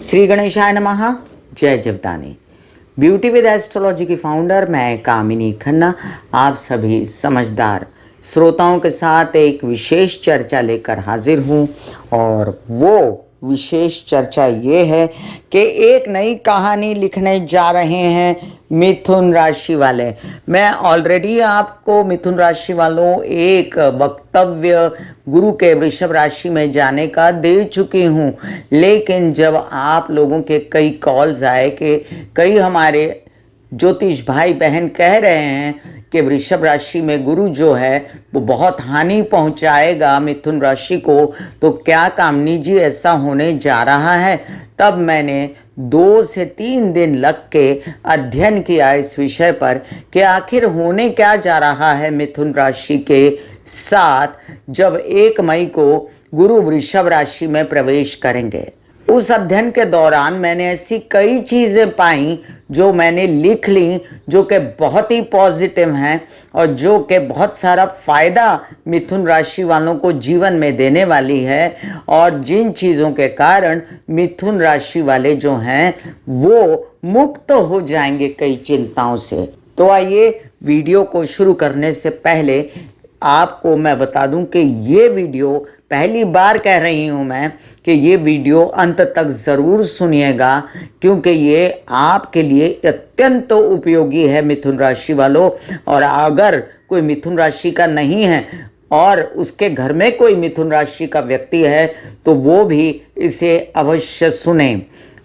श्री गणेशाय नमः। जय जीवदानी। ब्यूटी विद एस्ट्रोलॉजी की फाउंडर मैं कामिनी खन्ना आप सभी समझदार श्रोताओं के साथ एक विशेष चर्चा लेकर हाजिर हूँ और वो विशेष चर्चा ये है कि एक नई कहानी लिखने जा रहे हैं मिथुन राशि वाले। मैं ऑलरेडी आपको मिथुन राशि वालों एक वक्तव्य गुरु के वृषभ राशि में जाने का दे चुकी हूँ, लेकिन जब आप लोगों के कई कॉल्स आए कि कई हमारे ज्योतिष भाई बहन कह रहे हैं कि वृषभ राशि में गुरु जो है वो बहुत हानि पहुंचाएगा मिथुन राशि को, तो क्या कामनी जी ऐसा होने जा रहा है। तब मैंने 2 से 3 दिन लग के अध्ययन किया इस विषय पर कि आखिर होने क्या जा रहा है मिथुन राशि के साथ जब 1 मई को गुरु वृषभ राशि में प्रवेश करेंगे। उस अध्ययन के दौरान मैंने ऐसी कई चीज़ें पाई जो मैंने लिख ली, जो कि बहुत ही पॉजिटिव हैं और जो कि बहुत सारा फ़ायदा मिथुन राशि वालों को जीवन में देने वाली है, और जिन चीज़ों के कारण मिथुन राशि वाले जो हैं वो मुक्त हो जाएंगे कई चिंताओं से। तो आइए वीडियो को शुरू करने से पहले आपको मैं बता दूं कि ये वीडियो पहली बार कह रही हूं मैं कि ये वीडियो अंत तक ज़रूर सुनिएगा, क्योंकि ये आपके लिए अत्यंत उपयोगी है मिथुन राशि वालों। और अगर कोई मिथुन राशि का नहीं है और उसके घर में कोई मिथुन राशि का व्यक्ति है तो वो भी इसे अवश्य सुने।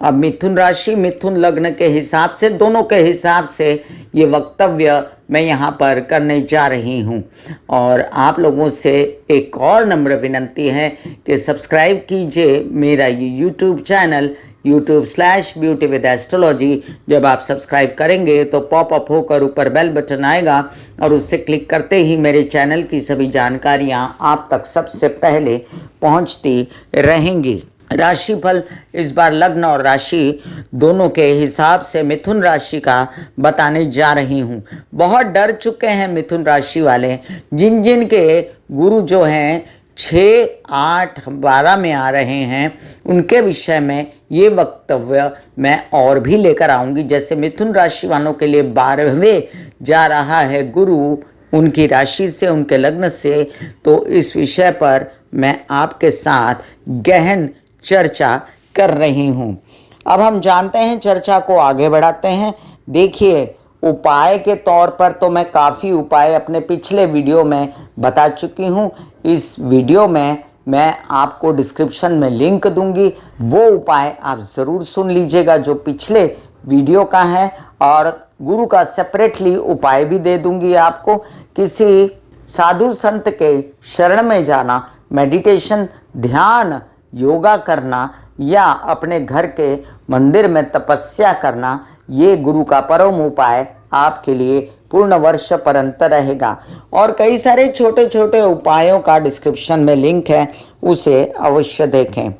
अब मिथुन राशि मिथुन लग्न के हिसाब से, दोनों के हिसाब से ये वक्तव्य मैं यहाँ पर करने जा रही हूँ। और आप लोगों से एक और नम्र विनंती है कि सब्सक्राइब कीजिए मेरा ये YouTube channel YouTube/Beauty with Astrology। जब आप सब्सक्राइब करेंगे तो पॉपअप होकर ऊपर बेल बटन आएगा और उससे क्लिक करते ही मेरे चैनल की सभी जानकारियाँ आप तक सबसे पहले पहुँचती रहेंगी। राशिफल इस बार लग्न और राशि दोनों के हिसाब से मिथुन राशि का बताने जा रही हूँ। बहुत डर चुके हैं मिथुन राशि वाले, जिन के गुरु जो हैं 6, 8, 12 में आ रहे हैं, उनके विषय में ये वक्तव्य मैं और भी लेकर आऊँगी। जैसे मिथुन राशि वालों के लिए 12वें जा रहा है गुरु उनकी राशि से, उनके लग्न से, तो इस विषय पर मैं आपके साथ गहन चर्चा कर रही हूँ। अब हम जानते हैं, चर्चा को आगे बढ़ाते हैं। देखिए, उपाय के तौर पर तो मैं काफ़ी उपाय अपने पिछले वीडियो में बता चुकी हूँ। इस वीडियो में मैं आपको डिस्क्रिप्शन में लिंक दूंगी, वो उपाय आप ज़रूर सुन लीजिएगा जो पिछले वीडियो का है, और गुरु का सेपरेटली उपाय भी दे दूंगी आपको। किसी साधु संत के शरण में जाना, मेडिटेशन, ध्यान, योगा करना या अपने घर के मंदिर में तपस्या करना, ये गुरु का परम उपाय आपके लिए पूर्ण वर्ष पर्यंत रहेगा। और कई सारे छोटे छोटे उपायों का डिस्क्रिप्शन में लिंक है, उसे अवश्य देखें।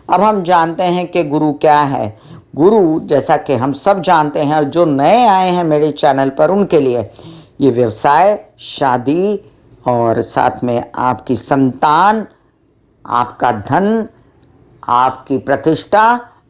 अब हम जानते हैं कि गुरु क्या है। गुरु, जैसा कि हम सब जानते हैं और जो नए आए हैं मेरे चैनल पर उनके लिए, ये व्यवसाय, शादी और साथ में आपकी संतान, आपका धन, आपकी प्रतिष्ठा,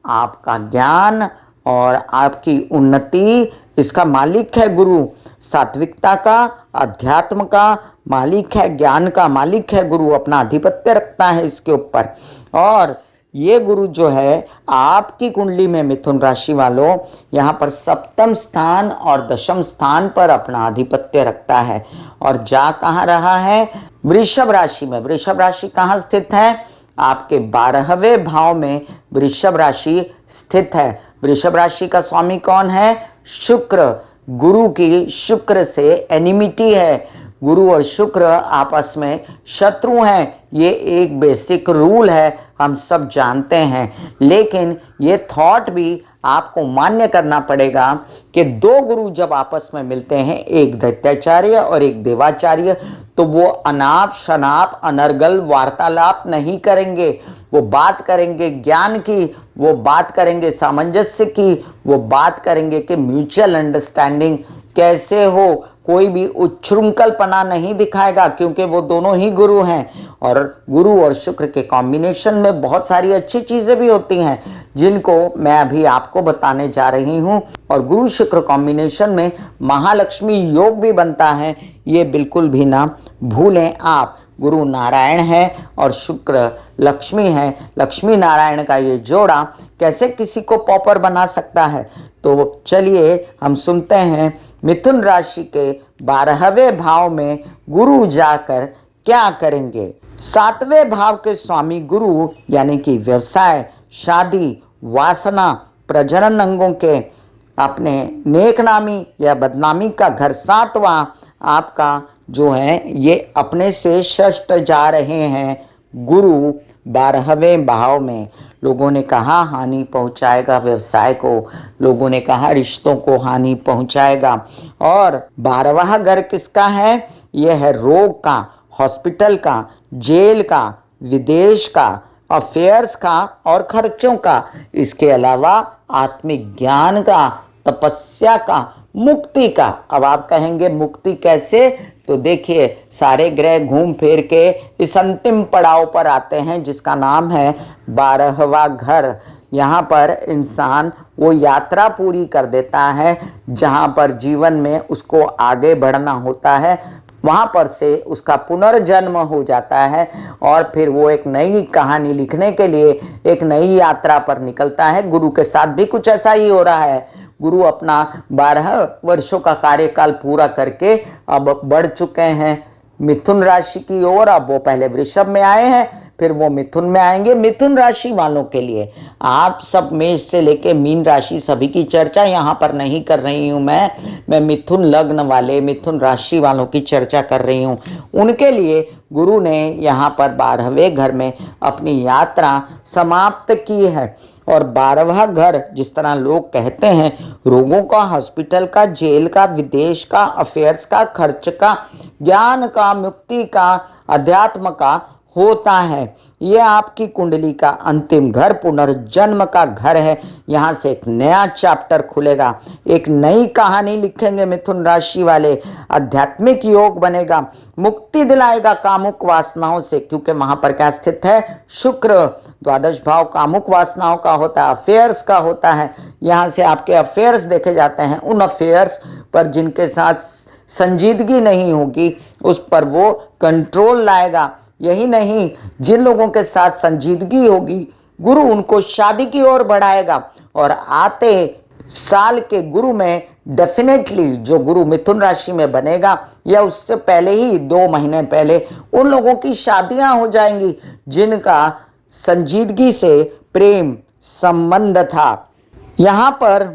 आपका ज्ञान और आपकी उन्नति, इसका मालिक है गुरु। सात्विकता का, अध्यात्म का मालिक है, ज्ञान का मालिक है गुरु, अपना आधिपत्य रखता है इसके ऊपर। और ये गुरु जो है आपकी कुंडली में मिथुन राशि वालों, यहाँ पर 7वें स्थान और 10वें स्थान पर अपना आधिपत्य रखता है। और जा कहाँ रहा है? वृषभ राशि में। वृषभ राशि कहाँ स्थित है? आपके 12वें भाव में वृषभ राशि स्थित है। वृषभ राशि का स्वामी कौन है? शुक्र। गुरु की शुक्र से एनिमिटी है। गुरु और शुक्र आपस में शत्रु हैं, ये एक बेसिक रूल है, हम सब जानते हैं। लेकिन ये थॉट भी आपको मान्य करना पड़ेगा कि 2 गुरु जब आपस में मिलते हैं, एक दैत्याचार्य और एक देवाचार्य, तो वो अनाप शनाप अनर्गल वार्तालाप नहीं करेंगे। वो बात करेंगे ज्ञान की, वो बात करेंगे सामंजस्य की, वो बात करेंगे कि म्यूचुअल अंडरस्टैंडिंग कैसे हो। कोई भी उच्छृंखलपना नहीं दिखाएगा, क्योंकि वो दोनों ही गुरु हैं। और गुरु और शुक्र के कॉम्बिनेशन में बहुत सारी अच्छी चीज़ें भी होती हैं, जिनको मैं अभी आपको बताने जा रही हूँ। और गुरु शुक्र कॉम्बिनेशन में महालक्ष्मी योग भी बनता है, ये बिल्कुल भी ना भूलें आप। गुरु नारायण है और शुक्र लक्ष्मी है। लक्ष्मी नारायण का ये जोड़ा कैसे किसी को पॉपर बना सकता है, तो चलिए हम सुनते हैं मिथुन राशि के 12वें भाव में गुरु जाकर क्या करेंगे। 7वें भाव के स्वामी गुरु यानी कि व्यवसाय, शादी, वासना, प्रजनन अंगों के अपने नेकनामी या बदनामी का घर 7वां आपका जो है ये अपने से षष्ठ जा रहे हैं। गुरु 12वें भाव में, लोगों ने कहा हानि पहुंचाएगा व्यवसाय को, लोगों ने कहा रिश्तों को हानि पहुंचाएगा। और 12वां घर किसका है? यह है रोग का, हॉस्पिटल का, जेल का, विदेश का, अफेयर्स का और खर्चों का। इसके अलावा आत्मिक ज्ञान का, तपस्या का, मुक्ति का। अब आप कहेंगे मुक्ति कैसे? तो देखिए सारे ग्रह घूम फिर के इस अंतिम पड़ाव पर आते हैं जिसका नाम है 12वां घर। यहाँ पर इंसान वो यात्रा पूरी कर देता है जहाँ पर जीवन में उसको आगे बढ़ना होता है, वहाँ पर से उसका पुनर्जन्म हो जाता है और फिर वो एक नई कहानी लिखने के लिए एक नई यात्रा पर निकलता है। गुरु के साथ भी कुछ ऐसा ही हो रहा है। गुरु अपना 12 वर्षों का कार्यकाल पूरा करके अब बढ़ चुके हैं मिथुन राशि की ओर। अब वो पहले वृषभ में आए हैं, फिर वो मिथुन में आएंगे। मिथुन राशि वालों के लिए, आप सब मेष से लेके मीन राशि सभी की चर्चा यहाँ पर नहीं कर रही हूँ मैं मिथुन लग्न वाले, मिथुन राशि वालों की चर्चा कर रही हूँ। उनके लिए गुरु ने यहाँ पर 12वें घर में अपनी यात्रा समाप्त की है। और 12वां घर जिस तरह लोग कहते हैं रोगों का, हॉस्पिटल का, जेल का, विदेश का, अफेयर्स का, खर्च का, ज्ञान का, मुक्ति का, अध्यात्म का होता है। ये आपकी कुंडली का अंतिम घर, पुनर्जन्म का घर है। यहाँ से एक नया चैप्टर खुलेगा, एक नई कहानी लिखेंगे मिथुन राशि वाले। आध्यात्मिक योग बनेगा, मुक्ति दिलाएगा कामुक वासनाओं से, क्योंकि वहां पर क्या स्थित है? शुक्र। द्वादश भाव कामुक वासनाओं का होता है, अफेयर्स का होता है। यहाँ से आपके अफेयर्स देखे जाते हैं। उन अफेयर्स पर जिनके साथ संजीदगी नहीं होगी उस पर वो कंट्रोल लाएगा। यही नहीं, जिन लोगों के साथ संजीदगी होगी गुरु उनको शादी की ओर बढ़ाएगा। और आते साल के गुरु में डेफिनेटली जो गुरु मिथुन राशि में बनेगा या उससे पहले ही 2 महीने पहले उन लोगों की शादियां हो जाएंगी जिनका संजीदगी से प्रेम संबंध था। यहाँ पर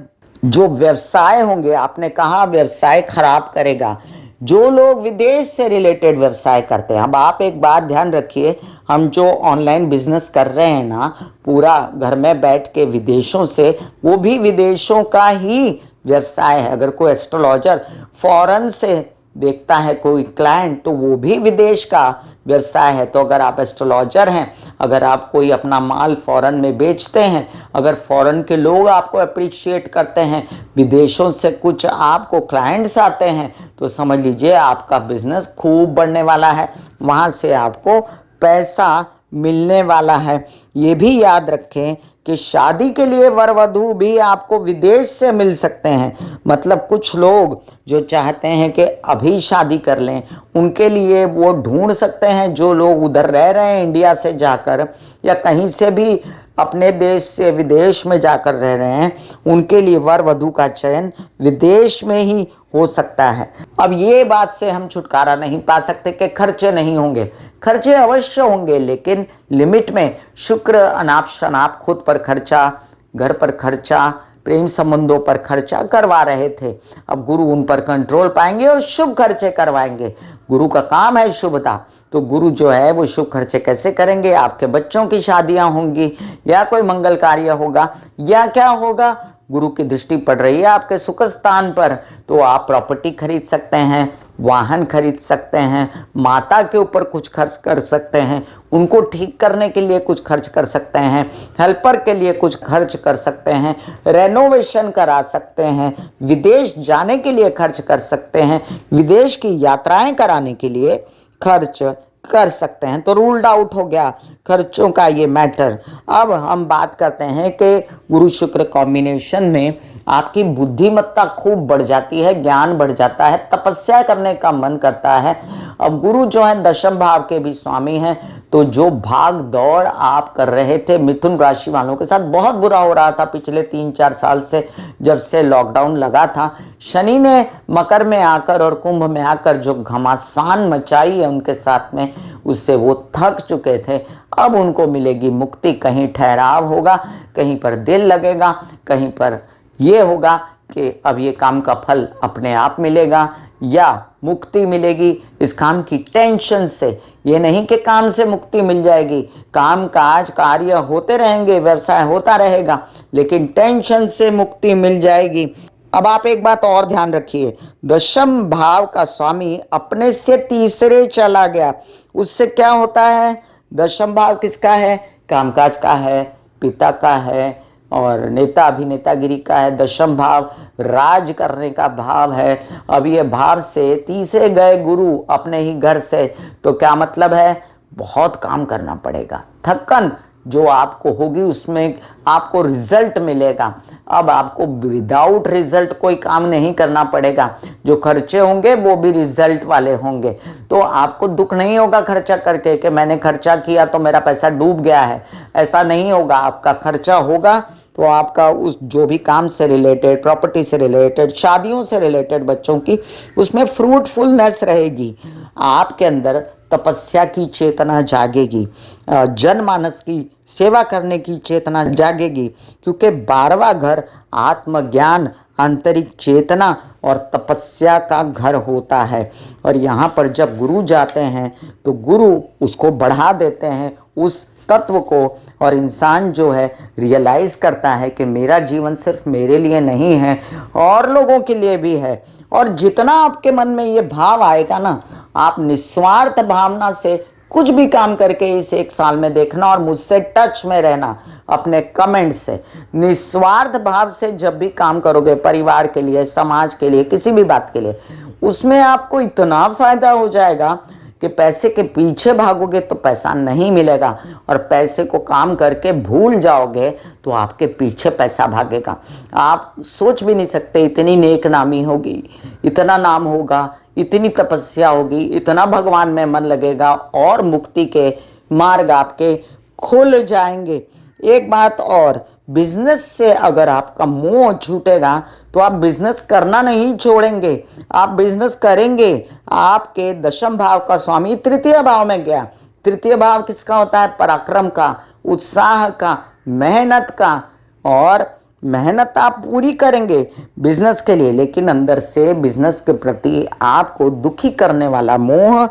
जो व्यवसाय होंगे, आपने कहा व्यवसाय खराब करेगा, जो लोग विदेश से रिलेटेड व्यवसाय करते हैं। अब आप एक बात ध्यान रखिए, हम जो ऑनलाइन बिजनेस कर रहे हैं ना, पूरा घर में बैठ के विदेशों से, वो भी विदेशों का ही व्यवसाय है। अगर कोई एस्ट्रोलॉजर फॉरेन से देखता है कोई क्लाइंट, तो वो भी विदेश का व्यवसाय है। तो अगर आप एस्ट्रोलॉजर हैं, अगर आप कोई अपना माल फॉरेन में बेचते हैं, अगर फॉरेन के लोग आपको अप्रिशिएट करते हैं, विदेशों से कुछ आपको क्लाइंट्स आते हैं, तो समझ लीजिए आपका बिजनेस खूब बढ़ने वाला है, वहाँ से आपको पैसा मिलने वाला है। ये भी याद रखें कि शादी के लिए वर वधू भी आपको विदेश से मिल सकते हैं। मतलब कुछ लोग जो चाहते हैं कि अभी शादी कर लें, उनके लिए वो ढूंढ सकते हैं। जो लोग उधर रह रहे हैं इंडिया से जाकर या कहीं से भी अपने देश से विदेश में जाकर रह रहे हैं, उनके लिए वर वधू का चयन विदेश में ही हो सकता है। अब ये बात से हम छुटकारा नहीं पा सकते कि खर्चे नहीं होंगे, खर्चे अवश्य होंगे, लेकिन लिमिट में। शुक्र अनाप शनाप खुद पर खर्चा, घर पर खर्चा, प्रेम संबंधों पर खर्चा करवा रहे थे। अब गुरु उन पर कंट्रोल पाएंगे और शुभ खर्चे करवाएंगे। गुरु का काम है शुभता, तो गुरु जो है वो शुभ खर्चे कैसे करेंगे? आपके बच्चों की शादियां होंगी या कोई मंगल कार्य होगा या क्या होगा, गुरु की दृष्टि पड़ रही है आपके सुख स्थान पर, तो आप प्रॉपर्टी खरीद सकते हैं, वाहन खरीद सकते हैं, माता के ऊपर कुछ खर्च कर सकते हैं, उनको ठीक करने के लिए कुछ खर्च कर सकते हैं, हेल्पर के लिए कुछ खर्च कर सकते हैं, रेनोवेशन करा सकते हैं, विदेश जाने के लिए खर्च कर सकते हैं, विदेश की यात्राएं कराने के लिए खर्च कर सकते हैं। तो रूल्ड आउट हो गया खर्चों का ये मैटर। अब हम बात करते हैं कि गुरु शुक्र कॉम्बिनेशन में आपकी बुद्धिमत्ता खूब बढ़ जाती है, ज्ञान बढ़ जाता है, तपस्या करने का मन करता है। अब गुरु जो है दशम भाव के भी स्वामी हैं, तो जो भाग दौड़ आप कर रहे थे मिथुन राशि वालों के साथ, बहुत बुरा हो रहा था पिछले 3-4 साल से, जब से लॉकडाउन लगा था। शनि ने मकर में आकर और कुंभ में आकर जो घमासान मचाई है उनके साथ में, उससे वो थक चुके थे। अब उनको मिलेगी मुक्ति, कहीं ठहराव होगा, कहीं पर दिल लगेगा, कहीं पर ये होगा कि अब ये काम का फल अपने आप मिलेगा या मुक्ति मिलेगी इस काम की टेंशन से। ये नहीं कि काम से मुक्ति मिल जाएगी, काम काज कार्य होते रहेंगे, व्यवसाय होता रहेगा, लेकिन टेंशन से मुक्ति मिल जाएगी। अब आप एक बात और ध्यान रखिए, दशम भाव का स्वामी अपने से तीसरे चला गया, उससे क्या होता है? दशम भाव किसका है? कामकाज का है, पिता का है और नेता अभिनेतागिरी का है। दशम भाव राज करने का भाव है। अब ये भाव से तीसरे गए गुरु अपने ही घर से, तो क्या मतलब है? बहुत काम करना पड़ेगा, थकन जो आपको होगी उसमें आपको रिजल्ट मिलेगा। अब आपको विदाउट रिजल्ट कोई काम नहीं करना पड़ेगा, जो खर्चे होंगे वो भी रिजल्ट वाले होंगे। तो आपको दुख नहीं होगा खर्चा करके कि मैंने खर्चा किया तो मेरा पैसा डूब गया है, ऐसा नहीं होगा। आपका खर्चा होगा तो आपका उस जो भी काम से रिलेटेड, प्रॉपर्टी से रिलेटेड, शादियों से रिलेटेड बच्चों की, उसमें फ्रूटफुलनेस रहेगी। आपके अंदर तपस्या की चेतना जागेगी, जनमानस की सेवा करने की चेतना जागेगी, क्योंकि 12वां घर आत्मज्ञान, आंतरिक चेतना और तपस्या का घर होता है। और यहाँ पर जब गुरु जाते हैं तो गुरु उसको बढ़ा देते हैं, उस तत्व को, और इंसान जो है रियलाइज़ करता है कि मेरा जीवन सिर्फ मेरे लिए नहीं है, और लोगों के लिए भी है। और जितना आपके मन में ये भाव आएगा ना, आप निस्वार्थ भावना से कुछ भी काम करके इस 1 साल में देखना और मुझसे टच में रहना अपने कमेंट से। निस्वार्थ भाव से जब भी काम करोगे परिवार के लिए, समाज के लिए, किसी भी बात के लिए, उसमें आपको इतना फायदा हो जाएगा कि पैसे के पीछे भागोगे तो पैसा नहीं मिलेगा, और पैसे को काम करके भूल जाओगे तो आपके पीछे पैसा भागेगा। आप सोच भी नहीं सकते, इतनी नेक नामी होगी, इतना नाम होगा, इतनी तपस्या होगी, इतना भगवान में मन लगेगा और मुक्ति के मार्ग आपके खुल जाएंगे। एक बात और, बिजनेस से अगर आपका मोह छूटेगा तो आप बिजनेस करना नहीं छोड़ेंगे, आप बिजनेस करेंगे। आपके दशम भाव का स्वामी तृतीय भाव में गया। तृतीय भाव किसका होता है? पराक्रम का, उत्साह का, मेहनत का। और मेहनत आप पूरी करेंगे बिजनेस के लिए, लेकिन अंदर से बिजनेस के प्रति आपको दुखी करने वाला मोह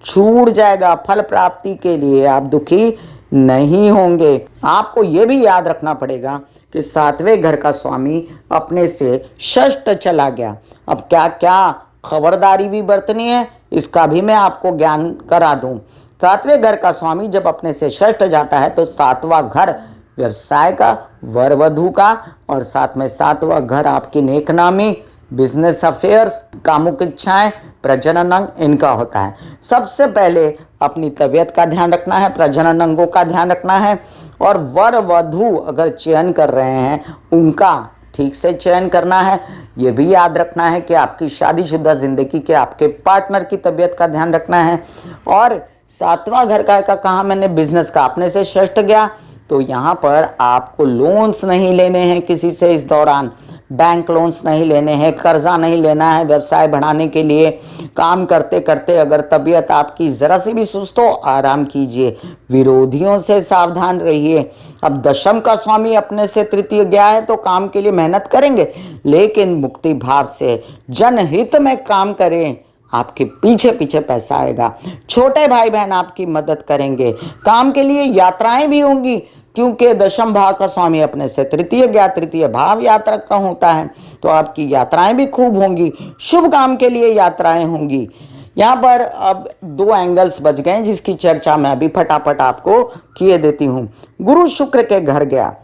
छूट जाएगा। फल प्राप्ति के लिए आप दुखी नहीं होंगे। आपको ये भी याद रखना पड़ेगा कि 7वें घर का स्वामी अपने से षष्ठ चला गया। अब क्या क्या खबरदारी भी बरतनी है, इसका भी मैं आपको ज्ञान करा दूं। 7वें घर का स्वामी जब अपने से षष्ठ जाता है तो 7वां घर व्यवसाय का, वर वधु का, और साथ में 7वां घर आपकी नेकनामी, बिजनेस अफेयर्स, कामुक इच्छाएं, प्रजनन अंग, इनका होता है। सबसे पहले अपनी तबीयत का ध्यान रखना है, प्रजनन अंगों का ध्यान रखना है, और वर वधु अगर चयन कर रहे हैं उनका ठीक से चयन करना है। ये भी याद रखना है कि आपकी शादीशुदा जिंदगी के आपके पार्टनर की तबीयत का ध्यान रखना है। और 7वां घर का कहा मैंने, बिजनेस का, अपने से षष्ठ गया, तो यहाँ पर आपको लोन्स नहीं लेने हैं किसी से इस दौरान, बैंक लोन्स नहीं लेने हैं, कर्जा नहीं लेना है व्यवसाय बढ़ाने के लिए। काम करते करते अगर तबीयत आपकी ज़रा सी भी सुस्त हो, आराम कीजिए, विरोधियों से सावधान रहिए। अब दशम का स्वामी अपने से तृतीय गया है तो काम के लिए मेहनत करेंगे, लेकिन मुक्ति भाव से जनहित में काम करें, आपके पीछे पीछे पैसा आएगा। छोटे भाई बहन आपकी मदद करेंगे, काम के लिए यात्राएं भी होंगी, क्योंकि दशम भाव का स्वामी अपने से तृतीय गया, तृतीय भाव यात्रा का होता है, तो आपकी यात्राएं भी खूब होंगी, शुभ काम के लिए यात्राएं होंगी। यहाँ पर अब 2 एंगल्स बच गए जिसकी चर्चा मैं अभी फटाफट आपको किए देती हूँ। गुरु शुक्र के घर गया,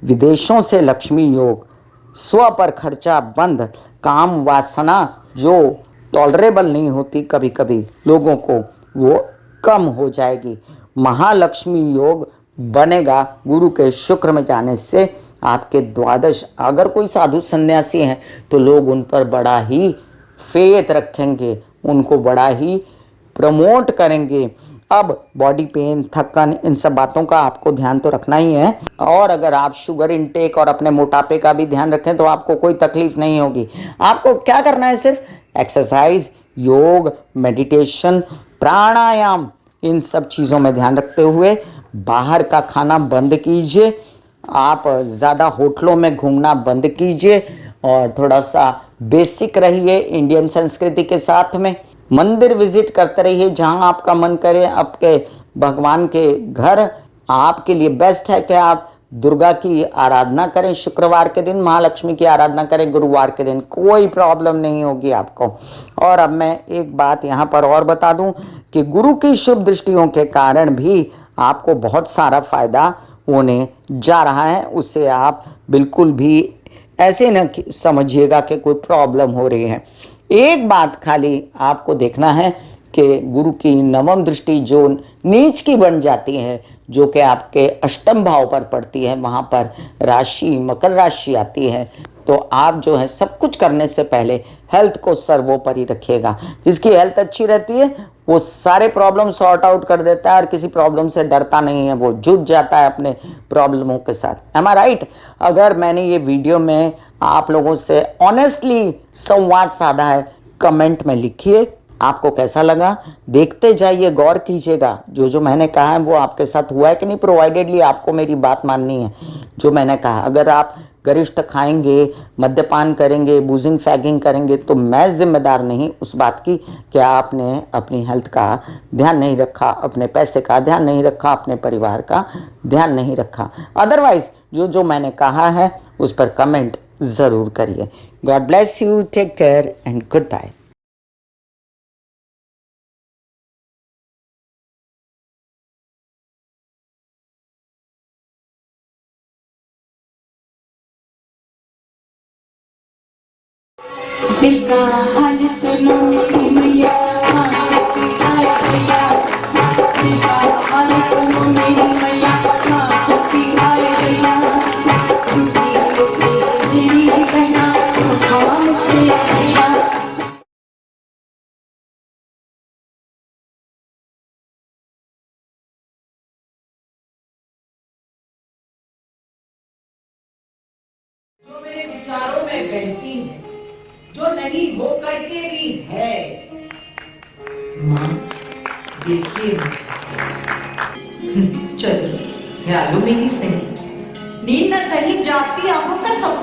विदेशों से लक्ष्मी योग, स्व पर खर्चा बंद, काम वासना जो टॉलरेबल नहीं होती कभी कभी लोगों को, वो कम हो जाएगी। महालक्ष्मी योग बनेगा गुरु के शुक्र में जाने से। आपके द्वादश, अगर कोई साधु सन्यासी हैं तो लोग उन पर बड़ा ही फेथ रखेंगे, उनको बड़ा ही प्रमोट करेंगे। अब बॉडी पेन, थकान, इन सब बातों का आपको ध्यान तो रखना ही है। और अगर आप शुगर इनटेक और अपने मोटापे का भी ध्यान रखें तो आपको कोई तकलीफ नहीं होगी। आपको क्या करना है? सिर्फ एक्सरसाइज, योग, मेडिटेशन, प्राणायाम, इन सब चीज़ों में ध्यान रखते हुए बाहर का खाना बंद कीजिए। आप ज़्यादा होटलों में घूमना बंद कीजिए और थोड़ा सा बेसिक रहिए इंडियन संस्कृति के साथ में। मंदिर विजिट करते रहिए जहां आपका मन करे। आपके भगवान के घर आपके लिए बेस्ट है कि आप दुर्गा की आराधना करें शुक्रवार के दिन, महालक्ष्मी की आराधना करें गुरुवार के दिन, कोई प्रॉब्लम नहीं होगी आपको। और अब मैं एक बात यहाँ पर और बता दूं कि गुरु की शुभ दृष्टियों के कारण भी आपको बहुत सारा फायदा होने जा रहा है। उससे आप बिल्कुल भी ऐसे न समझिएगा कि कोई प्रॉब्लम हो रही है। एक बात खाली आपको देखना है कि गुरु की नवम दृष्टि जो नीच की बन जाती है, जो कि आपके अष्टम भाव पर पड़ती है, वहाँ पर राशि मकर राशि आती है। तो आप जो है सब कुछ करने से पहले हेल्थ को सर्वोपरि रखिएगा। जिसकी हेल्थ अच्छी रहती है वो सारे प्रॉब्लम सॉर्ट आउट कर देता है और किसी प्रॉब्लम से डरता नहीं है, वो जुझ जाता है अपने प्रॉब्लमों के साथ। एम आई राइट? अगर मैंने ये वीडियो में आप लोगों से ऑनेस्टली संवाद साधा है, कमेंट में लिखिए आपको कैसा लगा। देखते जाइए, गौर कीजिएगा जो जो मैंने कहा है वो आपके साथ हुआ है कि नहीं। प्रोवाइडेडली आपको मेरी बात माननी है जो मैंने कहा। अगर आप गरिष्ठ खाएंगे, मद्यपान करेंगे, बूजिंग फैगिंग करेंगे तो मैं जिम्मेदार नहीं उस बात की कि आपने अपनी हेल्थ का ध्यान नहीं रखा, अपने पैसे का ध्यान नहीं रखा, अपने परिवार का ध्यान नहीं रखा। अदरवाइज जो जो मैंने कहा है उस पर कमेंट ज़रूर करिए। God bless you, take care and good bye. दिल का हाल सुनो मेरी मैया, शक्ति आए भैया। दिल का हाल सुनो मेरी मैया, शक्ति आए भैया। दुनिया से मेरी बहना, हम से भैया। जो मेरे विचारों में बहती है, जो नहीं हो करके भी है। माँ देखिए, चलो ख्यालों में ही सही, नींद न सही जागती आंखों का सपना